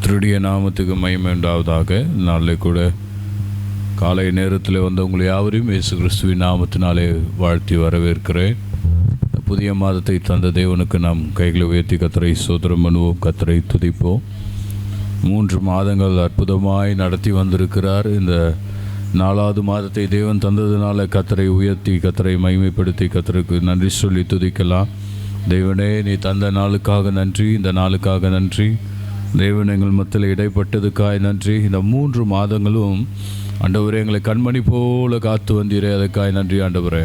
கர்த்தருடைய நாமத்துக்கு மகிமை உண்டாவதாக. நாளை கூட காலை நேரத்தில் வந்த உங்களை யாவரையும் இயேசு கிறிஸ்துவின் நாமத்தினாலே வாழ்த்தி வரவேற்கிறேன். புதிய மாதத்தை தந்த தேவனுக்கு நாம் கைகளை உயர்த்தி கர்த்தரை ஸ்தோத்திரம் பண்ணுவோம், கர்த்தரை துதிப்போம். 3 மாதங்கள் அற்புதமாய் நடத்தி வந்திருக்கிறார். இந்த 4வது மாதத்தை தேவன் தந்ததுனால கர்த்தரை உயர்த்தி கர்த்தரை மகிமைப்படுத்தி கர்த்தருக்கு நன்றி சொல்லி துதிக்கலாம். தேவனே, நீ தந்த நாளுக்காக நன்றி, இந்த நாளுக்காக நன்றி. தேவன் எங்கள் மத்தியில் இடைப்பட்டதுக்காக நன்றி. இந்த 3 மாதங்களும் ஆண்டவரே எங்களை கண்மணி போல காத்து வந்தீரே, அதுக்காக நன்றி ஆண்டவரே.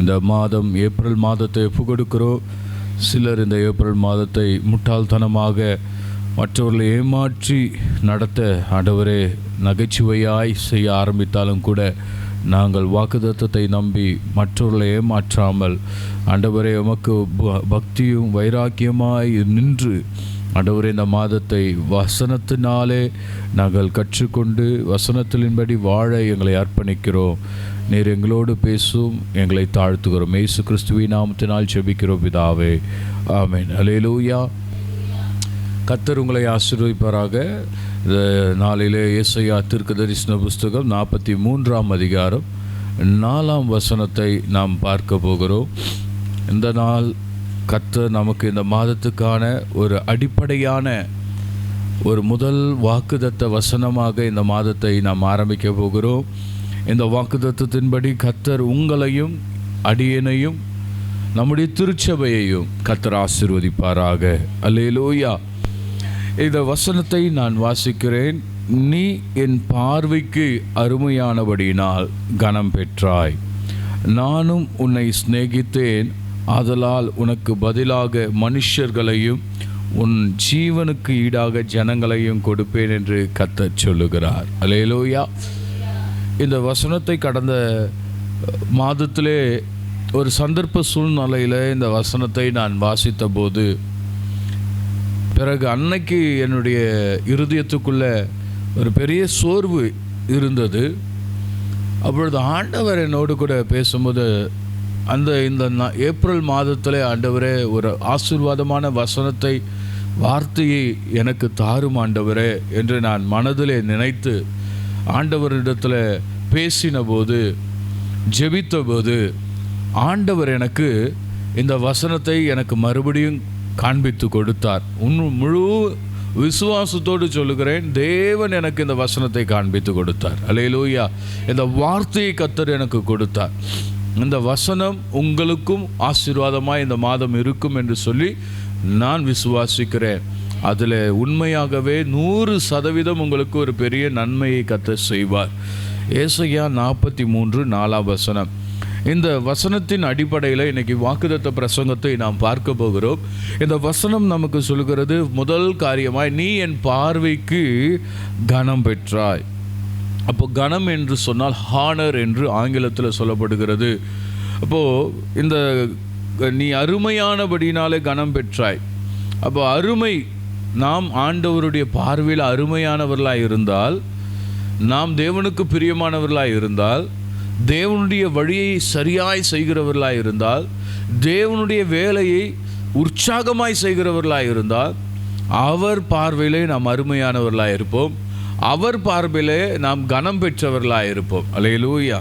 இந்த மாதம் ஏப்ரல் மாதத்தை ஒப்பு கொடுக்கிறோம். சிலர் இந்த ஏப்ரல் மாதத்தை முட்டாள்தனமாக மற்றவர்களை ஏமாற்றி நடத்த ஆண்டவரே நகைச்சுவையாய் செய்ய ஆரம்பித்தாலும் கூட நாங்கள் வாக்குத்தத்தத்தை நம்பி மற்றவர்களை ஏமாற்றாமல் ஆண்டவரே உமக்கு பக்தியும் வைராக்கியமாய் நின்று ஆண்டவரே இந்த மாதத்தை வசனத்தினாலே நாங்கள் கற்றுக்கொண்டு வசனத்தின்படி வாழ எங்களை அர்ப்பணிக்கிறோம். நீர் எங்களோடு பேசும், எங்களை தாழ்த்துகிறோம். இயேசு கிறிஸ்துவின் நாமத்தினால் ஜெபிக்கிறோம் பிதாவே, ஆமென். அல்லேலூயா. கர்த்தர் உங்களை ஆசீர்வதிப்பாராக. இந்த நாளிலே ஏசாயா தீர்க்கதரிசன புஸ்தகம் 43ஆம் அதிகாரம் 4ஆம் வசனத்தை நாம் பார்க்க போகிறோம். இந்த நாள் கர்த்தர் நமக்கு இந்த மாதத்துக்கான ஒரு அடிப்படையான ஒரு முதல் வாக்குத்தத்த வசனமாக இந்த மாதத்தை நாம் ஆரம்பிக்க போகிறோம். இந்த வாக்குத்தத்தின்படி கர்த்தர் உங்களையும் அடியேனையும் நம்முடைய திருச்சபையையும் கர்த்தர் ஆசீர்வதிப்பாராக. அல்லேலூயா. இந்த வசனத்தை நான் வாசிக்கிறேன். நீ என் பார்வைக்கு அருமையானபடியினால் கனம் பெற்றாய், நானும் உன்னை சிநேகித்தேன், ஆதலால் உனக்கு பதிலாக மனுஷர்களையும் உன் ஜீவனுக்கு ஈடாக ஜனங்களையும் கொடுப்பேன் என்று கர்த்தர் சொல்லுகிறார். அல்லேலூயா. இந்த வசனத்தை கடந்த மாதத்திலே ஒரு சந்தர்ப்ப சூழ்நிலையில் இந்த வசனத்தை நான் வாசித்த போது பிறகு அன்னைக்கு என்னுடைய இருதயத்துக்குள்ள ஒரு பெரிய சோர்வு இருந்தது. அப்பொழுது ஆண்டவர் என்னோடு கூட பேசும்போது இந்த ஏப்ரல் மாதத்தில் ஆண்டவரே ஒரு ஆசீர்வாதமான வசனத்தை வார்த்தையை எனக்கு தாரும் ஆண்டவரே என்று நான் மனதிலே நினைத்து ஆண்டவரிடத்தில் பேசின போது ஜெபித்த போது ஆண்டவர் எனக்கு இந்த வசனத்தை எனக்கு மறுபடியும் காண்பித்து கொடுத்தார். முழு விசுவாசத்தோடு சொல்லுகிறேன், தேவன் எனக்கு இந்த வசனத்தை காண்பித்து கொடுத்தார். அல்லேலூயா. இந்த வார்த்தையை கர்த்தர் எனக்கு கொடுத்தார். இந்த வசனம் உங்களுக்கும் ஆசீர்வாதமாக இந்த மாதம் இருக்கும் என்று சொல்லி நான் விசுவாசிக்கிறேன். அதில் உண்மையாகவே 100% உங்களுக்கு ஒரு பெரிய நன்மையை கர்த்தர் செய்வார். ஏசாயா 43:4 வசனம். இந்த வசனத்தின் அடிப்படையில் இன்றைக்கி வாக்குத்தத்த பிரசங்கத்தை நாம் பார்க்க போகிறோம். இந்த வசனம் நமக்கு சொல்கிறது, முதல் காரியமாய் நீ என் பார்வைக்கு கனம் பெற்றாய். அப்போ கனம் என்று சொன்னால் ஹானர் என்று ஆங்கிலத்தில் சொல்லப்படுகிறது. அப்போது இந்த நீ அருமையானபடினாலே கனம் பெற்றாய். அப்போ அருமை, நாம் ஆண்டவருடைய பார்வையில் அருமையானவர்களாக இருந்தால், நாம் தேவனுக்கு பிரியமானவர்களாக இருந்தால், தேவனுடைய வழியை சரியாய் செய்கிறவர்களாக இருந்தால், தேவனுடைய வேலையை உற்சாகமாய் செய்கிறவர்களாக இருந்தால், அவர் பார்வையிலே நாம் அருமையானவர்களாக இருப்போம். அவர் பார்வையிலே நாம் கனம் பெற்றவர்களாக இருப்போம். அல்லேலூயா.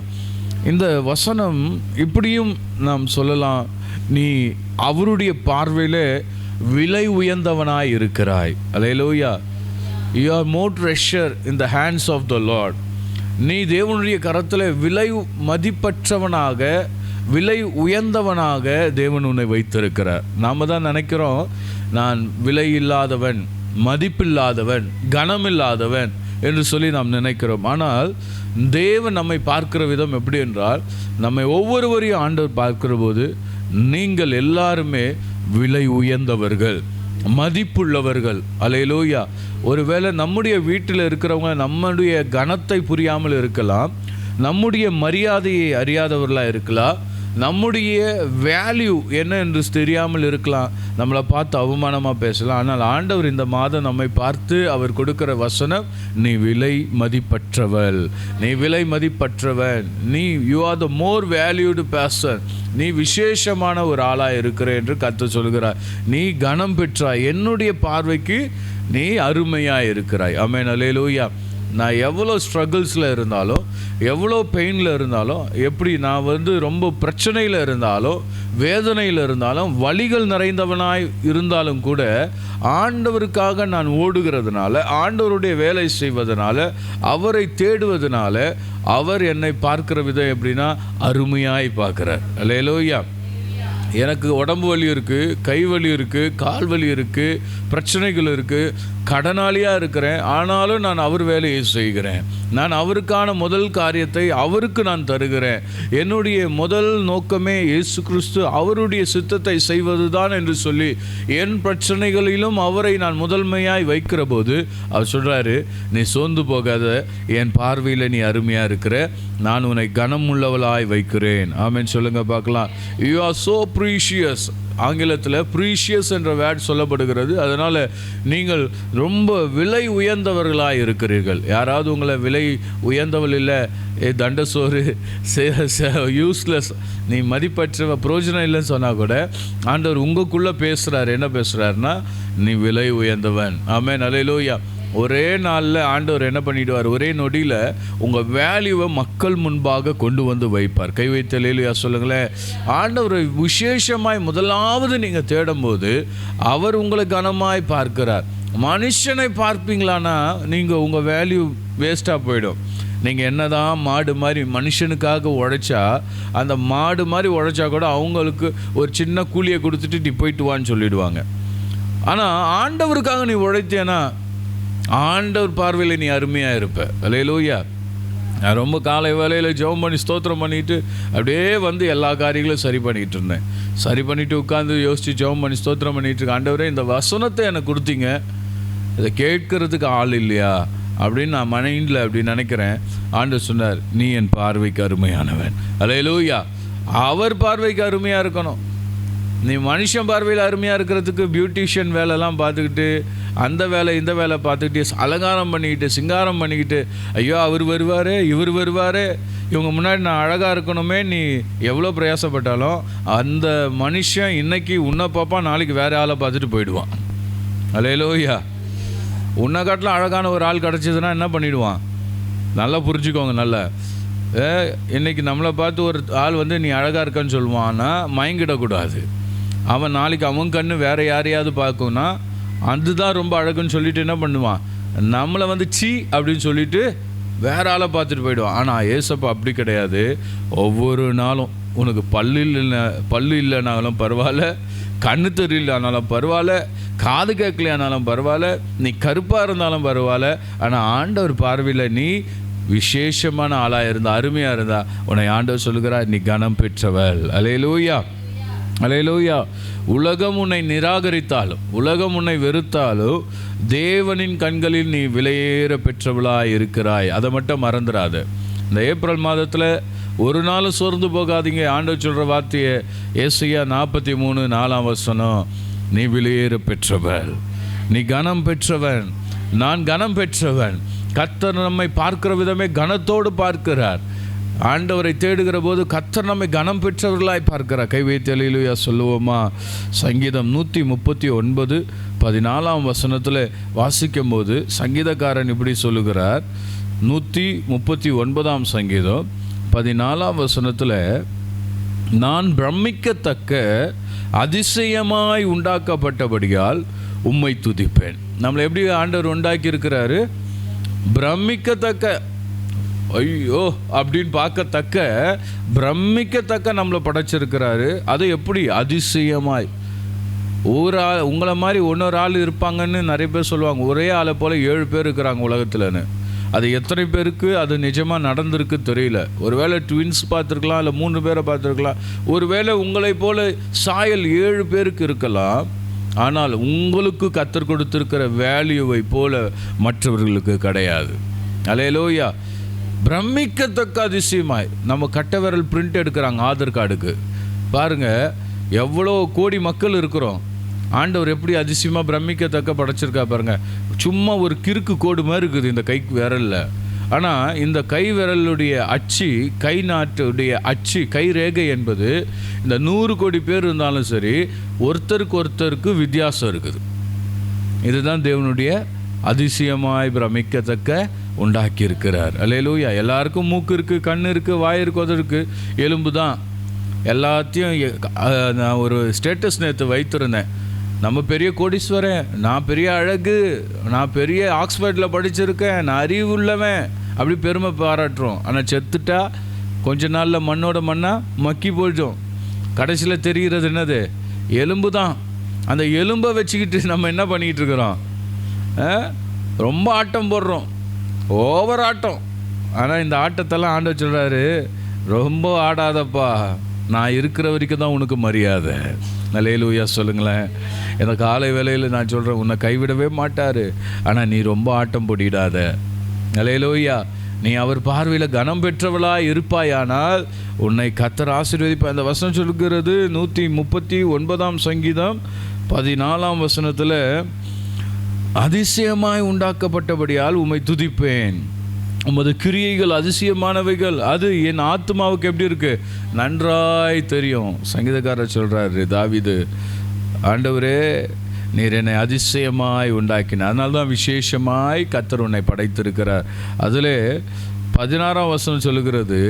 இந்த வசனம் இப்படியும் நாம் சொல்லலாம், நீ அவருடைய பார்வையிலே விலை உயர்ந்தவனாய் இருக்கிறாய். அல்லேலூயா. You are more treasure in the hands of the Lord. நீ தேவனுடைய கரத்தில் விலை மதிப்பற்றவனாக, விலை உயர்ந்தவனாக தேவன் உன்னை வைத்திருக்கிறார். நாம் தான் நினைக்கிறோம், நான் விலை இல்லாதவன், மதிப்பில்லாதவன், கனமில்லாதவன் என்று சொல்லி நாம் நினைக்கிறோம். ஆனால் தேவன் நம்மை பார்க்கிற விதம் எப்படி என்றால், நம்மை ஒவ்வொருவரையும் ஆண்டவர் பார்க்கிற போது நீங்கள் எல்லாருமே விலை உயர்ந்தவர்கள், மதிப்புள்ளவர்கள். அல்லேலூயா. ஒருவேளை நம்முடைய வீட்டில் இருக்கிறவங்க நம்முடைய கனத்தை புரியாமல் இருக்கலாம், நம்முடைய மரியாதையை அறியாதவர்களாக இருக்கலாம், நம்முடைய வேல்யூ என்ன என்று தெரியாமல் இருக்கலாம், நம்மளை பார்த்து அவமானமாக பேசலாம். ஆனால் ஆண்டவர் இந்த மாதம் நம்மை பார்த்து அவர் கொடுக்கிற வசனம், நீ விலை மதிப்பற்றவள், நீ விலை மதிப்பற்றவன், நீ you are the more valued person, நீ விசேஷமான ஒரு ஆளாக இருக்கிற என்று கர்த்தர் சொல்கிறார். நீ கனம் பெற்றாய், என்னுடைய பார்வைக்கு நீ அருமையாக இருக்கிறாய். ஆமென், அல்லேலூயா. நான் எவ்வளோ ஸ்ட்ரகிள்ஸில் இருந்தாலும், எவ்வளோ பெயினில் இருந்தாலும், எப்படி நான் ரொம்ப பிரச்சனையில் இருந்தாலும், வேதனையில் இருந்தாலும், வலிகள் நிறைந்தவனாய் இருந்தாலும் கூட ஆண்டவருக்காக நான் ஓடுகிறதுனால, ஆண்டவருடைய வேலை செய்வதனால, அவரை தேடுவதனால அவர் என்னை பார்க்கிற விதம் எப்படின்னா அருமையாய் பார்க்குறார். அல்லேலூயா. எனக்கு உடம்பு வலி இருக்குது, கை வலி இருக்குது, கால் வலி இருக்குது, பிரச்சனைகள் இருக்குது, கடனாளியாக இருக்கிறேன். ஆனாலும் நான் அவர் வேலையை செய்கிறேன். நான் அவருக்கான முதல் காரியத்தை அவருக்கு நான் தருகிறேன். என்னுடைய முதல் நோக்கமே இயேசு கிறிஸ்து அவருடைய சித்தத்தை செய்வது தான் என்று சொல்லி என் பிரச்சனைகளிலும் அவரை நான் முதன்மையாய் வைக்கிற போது அவர் சொல்கிறாரு, நீ சோர்ந்து போகாத, என் பார்வையில் நீ அருமையாக இருக்கிற, நான் உன்னை கனம் உள்ளவளாய் வைக்கிறேன். ஆமென் சொல்லுங்க பார்க்கலாம். You are so precious. ஆங்கிலத்தில் ப்ரீஷியஸ் என்ற வேர்ட் சொல்லப்படுகிறது. அதனால் நீங்கள் ரொம்ப விலை உயர்ந்தவர்களாக இருக்கிறீர்கள். யாராவது உங்களை விலை உயர்ந்தவள் இல்லை, தண்டசோறு, யூஸ்லெஸ், நீ மதிப்பற்ற பிரயோஜனம் இல்லைன்னு சொன்னால் கூட ஆண்டவர் உங்களுக்குள்ளே பேசுகிறார். என்ன பேசுகிறாருன்னா, நீ விலை உயர்ந்தவன். ஆமென், அல்லேலூயா. ஒரே நாளில் ஆண்டவர் என்ன பண்ணிடுவார், ஒரே நொடியில் உங்கள் வேல்யூவை மக்கள் முன்பாக கொண்டு வந்து வைப்பார். கை வைத்த அல்லேலூயா சொல்லுங்களேன். ஆண்டவரை விசேஷமாய் முதலாவது நீங்கள் தேடும்போது அவர் உங்களை கனமாய் பார்க்கிறார். மனுஷனை பார்ப்பீங்களானா நீங்கள் உங்கள் வேல்யூ வேஸ்ட்டாக போயிடும். நீங்கள் என்ன தான் மாடு மாதிரி மனுஷனுக்காக உழைச்சா, அந்த மாடு மாதிரி உழைச்சா கூட அவங்களுக்கு ஒரு சின்ன கூலியை கொடுத்துட்டு நீ போயிட்டு வான்னு சொல்லிடுவாங்க. ஆனால் ஆண்டவருக்காக நீ உழைத்தேன்னா ஆண்டவர் பார்வையில் நீ அருமையாக இருப்ப. அல்லேலூயா. நான் ரொம்ப காலை வேலையில் ஜெபம் பண்ணி ஸ்தோத்திரம் பண்ணிவிட்டு அப்படியே எல்லா காரியங்களும் சரி பண்ணிகிட்டு இருந்தேன். சரி பண்ணிவிட்டு உட்காந்து யோசித்து ஜெபம் பண்ணி ஸ்தோத்திரம் பண்ணிகிட்டு இருக்கேன். ஆண்டவரே, இந்த வசனத்தை எனக்கு கொடுத்தீங்க, இதை கேட்கறதுக்கு ஆள் இல்லையா அப்படின்னு நான் மைண்டில் அப்படி நினைக்கிறேன். ஆண்டவர் சொன்னார், நீ என் பார்வைக்கு அருமையானவன். அல்லேலூயா. அவர் பார்வைக்கு அருமையாக இருக்கணும். நீ மனுஷன் பார்வையில் அருமையாக இருக்கிறதுக்கு பியூட்டிஷியன் வேலைலாம் பார்த்துக்கிட்டு, அந்த வேலை இந்த வேலை பார்த்துக்கிட்டு, அலங்காரம் பண்ணிக்கிட்டு, சிங்காரம் பண்ணிக்கிட்டு, ஐயோ அவர் வருவார், இவர் வருவார், இவங்க முன்னாடி நான் அழகாக இருக்கணுமே, நீ எவ்வளோ பிரயாசப்பட்டாலும் அந்த மனுஷன் இன்னைக்கு உன்னை பார்ப்பான், நாளைக்கு வேறு ஆளை பார்த்துட்டு போயிடுவான். அல்லேலூயா. உன்னை காட்டில் அழகான ஒரு ஆள் கிடச்சிதுன்னா என்ன பண்ணிவிடுவான்? நல்லா புரிஞ்சுக்கோங்க. நல்லா இன்றைக்கி நம்மளை பார்த்து ஒரு ஆள் நீ அழகாக இருக்கன்னு சொல்லுவான். ஆனால் மயங்கிடக்கூடாது. அவன் நாளைக்கு அவன் கண்ணு வேறு யாரையாவது பார்க்கும்னா அதுதான் ரொம்ப அழகுன்னு சொல்லிட்டு என்ன பண்ணுவான், நம்மளை சீ அப்படின்னு சொல்லிட்டு வேற ஆளை பார்த்துட்டு போயிடுவான். ஆனால் ஏசப்பா அப்படி கிடையாது. ஒவ்வொரு நாளும் உனக்கு பல்லு இல்லைனாலும் பரவாயில்ல, கண்ணு தெரியலனாலும் பரவாயில்ல, காது கேட்கலையானாலும் பரவாயில்ல, நீ கருப்பாக இருந்தாலும் பரவாயில்ல, ஆனால் ஆண்டவர் பார்வையில் நீ விசேஷமான ஆளாக இருந்தா, அருமையாக இருந்தா, உன்னை ஆண்டவர் சொல்லுகிறார், நீ கனம் பெற்றவள். அல்லேலூயா, அல்லேலூயா. உலகம் உன்னை நிராகரித்தாலும், உலகம் உன்னை வெறுத்தாலும், தேவனின் கண்களில் நீ விலையேற பெற்றவளாய் இருக்கிறாய். அதை மட்டும் மறந்துடாது. இந்த ஏப்ரல் மாதத்தில் ஒரு நாள் சோர்ந்து போகாதீங்க. ஆண்டவர் சொல்கிற வார்த்தையை ஏசாயா 43:4 நீ விலையேற பெற்றவள், நீ கனம் பெற்றவன், நான் கனம் பெற்றவன். கர்த்தர் நம்மை பார்க்கிற விதமே கனத்தோடு பார்க்கிறார். ஆண்டவரை தேடுகிற போது கர்த்தர் நம்மை கனம் பெற்றவர்களாய் பார்க்கிறார். கை வைத்து அல்லேலூயா சொல்லுவோமா? சங்கீதம் 139:14 வாசிக்கும் போது சங்கீதக்காரன் இப்படி சொல்லுகிறார். 139 சங்கீதம் 14 நான் பிரமிக்கத்தக்க அதிசயமாய் உண்டாக்கப்பட்டபடியால் உம்மை துதிப்பேன். நம்மளை எப்படி ஆண்டவர் உண்டாக்கி இருக்கிறாரு? பிரமிக்கத்தக்க, ஐயோ அப்படின்னு பார்க்கத்தக்க, பிரமிக்கத்தக்க நம்மளை படைச்சிருக்கிறாரு. அது எப்படி? அதிசயமாய். ஒரு ஆள் உங்களை மாதிரி இன்னொரு ஆள் இருப்பாங்கன்னு நிறைய பேர் சொல்லுவாங்க. ஒரே ஆளை போல் 7 பேர் இருக்கிறாங்க உலகத்தில்னு. அது எத்தனை பேருக்கு அது நிஜமாக நடந்திருக்கு தெரியல. ஒருவேளை ட்வின்ஸ் பார்த்துருக்கலாம், இல்லை 3 பேரை பார்த்துருக்கலாம். ஒருவேளை உங்களை போல சாயல் 7 பேருக்கு இருக்கலாம். ஆனால் உங்களுக்கு கர்த்தர் கொடுத்திருக்கிற வேல்யூவை போல மற்றவர்களுக்கு கிடையாது. அல்லேலூயா. பிரமிக்கத்தக்க அதிசயமாய். நம்ம கட்டை விரல் பிரிண்ட் எடுக்கிறாங்க ஆதார் கார்டுக்கு. பாருங்கள், எவ்வளோ கோடி மக்கள் இருக்கிறோம். ஆண்டவர் எப்படி அதிசயமாக பிரமிக்கத்தக்க படைச்சிருக்கா பாருங்கள். சும்மா ஒரு கிறுக்கு கோடு மாதிரி இருக்குது இந்த கை விரலில். ஆனால் இந்த கை விரலுடைய அச்சு, கை நாட்டுடைய அச்சு, கை ரேகை என்பது இந்த 100 கோடி பேர் இருந்தாலும் சரி, ஒருத்தருக்கு வித்தியாசம் இருக்குது. இதுதான் தேவனுடைய அதிசயமாய் பிரமிக்கத்தக்க உண்டாக்கி இருக்கிறார். அல்லேலூயா. எல்லாருக்கும் மூக்கு இருக்குது, கண் இருக்குது, வாய் இருக்குது, உதடு இருக்குது, எலும்பு தான். எல்லாத்தையும் நான் ஒரு ஸ்டேட்டஸ் நேற்று வைத்திருந்தேன். நம்ம பெரிய கோடீஸ்வரன், நான் பெரிய அழகு, நான் பெரிய ஆக்ஸ்ஃபோர்டில் படிச்சிருக்கேன், நான் அறிவு உள்ளவன், அப்படி பெருமை பாராட்டுறோம். ஆனால் செத்துட்டா கொஞ்ச நாளில் மண்ணோட மண்ணாக மக்கி போயிடும். கடைசியில் தெரிகிறது என்னது? எலும்பு தான். அந்த எலும்பை வச்சுக்கிட்டு நம்ம என்ன பண்ணிக்கிட்டு இருக்கிறோம்? ரொம்ப ஆட்டம் போடுறோம், ஓவர் ஆட்டம். ஆனால் இந்த ஆட்டத்தெல்லாம் ஆண்டவர் சொல்கிறாரு, ரொம்ப ஆடாதப்பா, நான் இருக்கிற வரைக்கும் தான் உனக்கு மரியாதை. அல்லேலூயா சொல்லுங்களேன். இந்த காலை வேளையில் நான் சொல்கிறேன், உன்னை கைவிடவே மாட்டார். ஆனால் நீ ரொம்ப ஆட்டம் போடிடாத. அல்லேலூயா. நீ அவர் பார்வையில் கனம் பெற்றவளாக இருப்பாயானால் உன்னை கர்த்தர் ஆசீர்வதிப்பார். அந்த வசனம் சொல்கிறது 139 சங்கீதம் 14 வசனத்தில், அதிசயமாய் உண்டாக்கப்பட்டபடியால் உம்மை துதிப்பேன், உமது கிரியைகள் அதிசயமானவைகள், அது என் ஆத்மாவுக்கு எப்படி இருக்கு நன்றாய் தெரியும். சங்கீதக்காரர் சொல்கிறாரு தாவீது, ஆண்டவரே நீர் என்னை அதிசயமாய் உண்டாக்கினார், அதனால தான் விசேஷமாய் கர்த்தர் உன்னை படைத்திருக்கிறார். அதில் 16 வசனம் சொல்லுகிறது,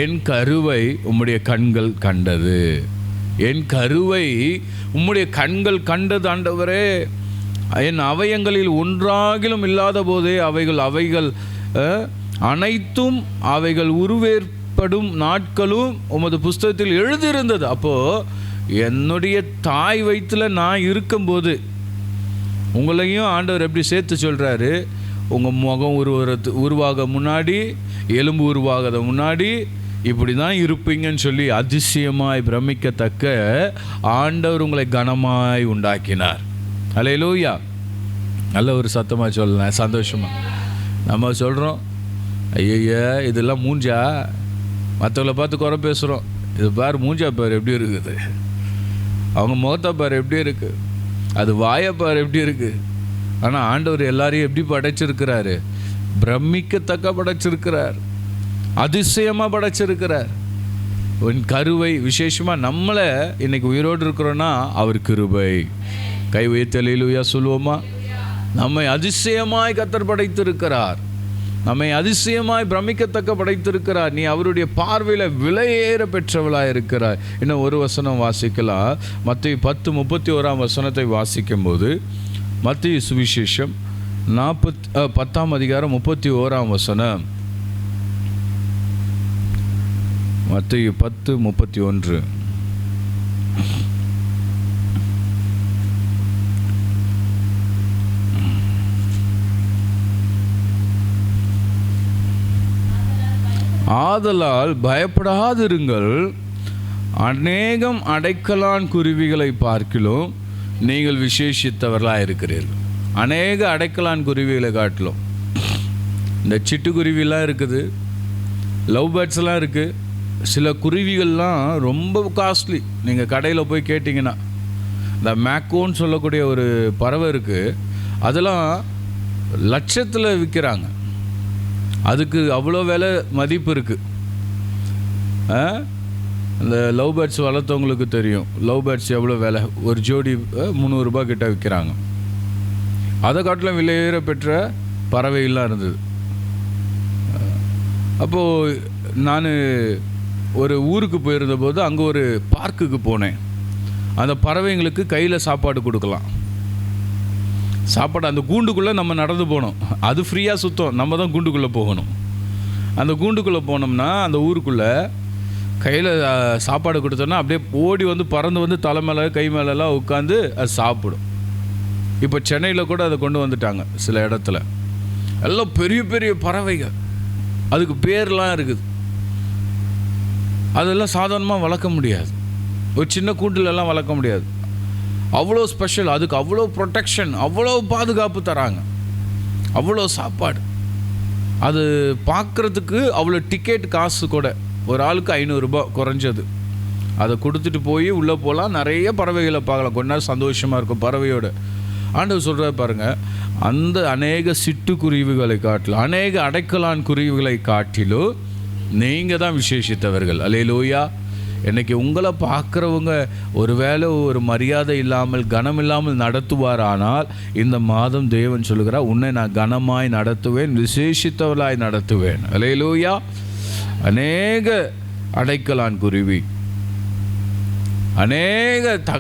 என் கருவை உம்முடைய கண்கள் கண்டது. என் கருவை உம்முடைய கண்கள் கண்டது ஆண்டவரே. என் அவயங்களில் ஒன்றாகிலும் இல்லாத போதே அவைகள் அனைத்தும் அவைகள் உருவேற்படும் நாட்களும் உமது புஸ்தகத்தில் எழுதியிருந்தது. அப்போது என்னுடைய தாய் வயிற்றில் நான் இருக்கும்போது உங்களையும் ஆண்டவர் எப்படி சேர்த்து சொல்கிறாரு, உங்கள் முகம் உருவாக முன்னாடி, எலும்பு உருவாகாத முன்னாடி இப்படி தான் இருப்பீங்கன்னு சொல்லி அதிசயமாய் பிரமிக்கத்தக்க ஆண்டவர் உங்களை கனமாய் உண்டாக்கினார். அல்லேலூயா. நல்ல ஒரு சத்தமாக சொல்லலாம், சந்தோஷமாக. நம்ம சொல்கிறோம், ஐயா இதெல்லாம் மூஞ்சா, மற்றவங்கள பார்த்து குறை பேசுகிறோம், இது பார் மூஞ்சா பார் எப்படி இருக்குது, அவங்க முகத்தை பார் எப்படி இருக்குது, அது வாயை பார் எப்படி இருக்குது. ஆனால் ஆண்டவர் எல்லாரையும் எப்படி படைச்சிருக்கிறாரு? பிரமிக்கத்தக்க படைச்சிருக்கிறார், அதிசயமாக படைச்சிருக்கிறார். உன் கருவை விசேஷமாக நம்மளை இன்னைக்கு உயிரோடு இருக்கிறோன்னா அவர் கிருபை. கை உயர்த்தி அல்லேலூயா சொல்லுவோமா? நம்மை அதிசயமாய் கர்த்தர் படைத்திருக்கிறார், நம்மை அதிசயமாய் பிரமிக்கத்தக்க படைத்திருக்கிறார். நீ அவருடைய பார்வையில் விலையேற பெற்றவளாக இருக்கிறார். இன்னும் ஒரு வசனம் வாசிக்கலாம். மத்தேயு 10:31 வசனத்தை வாசிக்கும்போது, மத்தேயு சுவிசேஷம் 10 அதிகாரம் 31 வசனம். மத்தேயு 10:31. ஆதலால் பயப்படாதிருங்கள், அநேகம் அடைக்கலான் குருவிகளை பார்க்கிலும் நீங்கள் விசேஷித்தவர்களாக இருக்கிறீர்கள். அநேக அடைக்கலான் குருவிகளை காட்டிலும் இந்த சிட்டுக்குருவிலாம் இருக்குது, லவ் பேர்ட்ஸ்லாம் இருக்குது. சில குருவிகள்லாம் ரொம்ப காஸ்ட்லி. நீங்கள் கடையில் போய் கேட்டிங்கன்னா, இந்த மேக்கோன்னு சொல்லக்கூடிய ஒரு பறவை இருக்குது, அதெல்லாம் லட்சத்தில் விற்கிறாங்க. அதுக்கு அவ்வளோ விலை மதிப்பு இருக்குது. இந்த லவ் பேர்ட்ஸ் வளர்த்தவங்களுக்கு தெரியும், லவ் பேர்ட்ஸ் எவ்வளோ விலை. ஒரு ஜோடி 300 ரூபாய் கிட்ட விற்கிறாங்க. அதை காட்டிலும் விலையேற பெற்ற பறவைகள்லாம் இருந்தது. அப்போது நான் ஒரு ஊருக்கு போயிருந்தபோது அங்கே ஒரு பார்க்குக்கு போனேன். அந்த பறவைங்களுக்கு கையில் சாப்பாடு கொடுக்கலாம். சாப்பாடு அந்த கூண்டுக்குள்ளே நம்ம நடந்து போகணும், அது ஃப்ரீயாக சுத்தம், நம்ம தான் கூண்டுக்குள்ளே போகணும். அந்த கூண்டுக்குள்ளே போனோம்னா அந்த ஊருக்குள்ளே கையில் சாப்பாடு கொடுத்தோன்னா அப்படியே ஓடி வந்து பறந்து வந்து தலை மேலே கை மேலெல்லாம் உட்காந்து அது சாப்பிடும். இப்போ சென்னையில் கூட அதை கொண்டு வந்துட்டாங்க சில இடத்துல. எல்லாம் பெரிய பெரிய பறவைகள், அதுக்கு பேர்லாம் இருக்குது. அதெல்லாம் சாதாரணமாக வளர்க்க முடியாது, ஒரு சின்ன கூண்டுலெல்லாம் வளர்க்க முடியாது. அவ்வளோ ஸ்பெஷல், அதுக்கு அவ்வளோ ப்ரொடெக்ஷன், அவ்வளோ பாதுகாப்பு தராங்க, அவ்வளோ சாப்பாடு. அது பார்க்குறதுக்கு அவ்வளோ டிக்கெட் காசு கூட, ஒரு ஆளுக்கு 500 ரூபாய் குறைஞ்சது. அதை கொடுத்துட்டு போய் உள்ளே போகலாம், நிறைய பறவைகளை பார்க்கலாம், கொஞ்ச நேரம் சந்தோஷமாக இருக்கும் பறவையோடு. ஆண்டவர் சொல்கிற பாருங்கள், அந்த அநேக சிட்டுக்குருவிகளை காட்டிலும், அநேக அடைக்கலான் குருவிகளை காட்டிலும் நீங்கள் தான் விசேஷித்தவர்கள். அல்லேலூயா. இன்றைக்கி உங்களை பார்க்குறவங்க ஒருவேளை ஒரு மரியாதை இல்லாமல் கனம் இல்லாமல் நடத்துவார். ஆனால் இந்த மாதம் தேவன் சொல்லுகிறார், உன்னை நான் கனமாய் நடத்துவேன், விசேஷித்தவளாய் நடத்துவேன். அல்லேலூயா. அநேக அடைக்கலான் குருவி, அநேக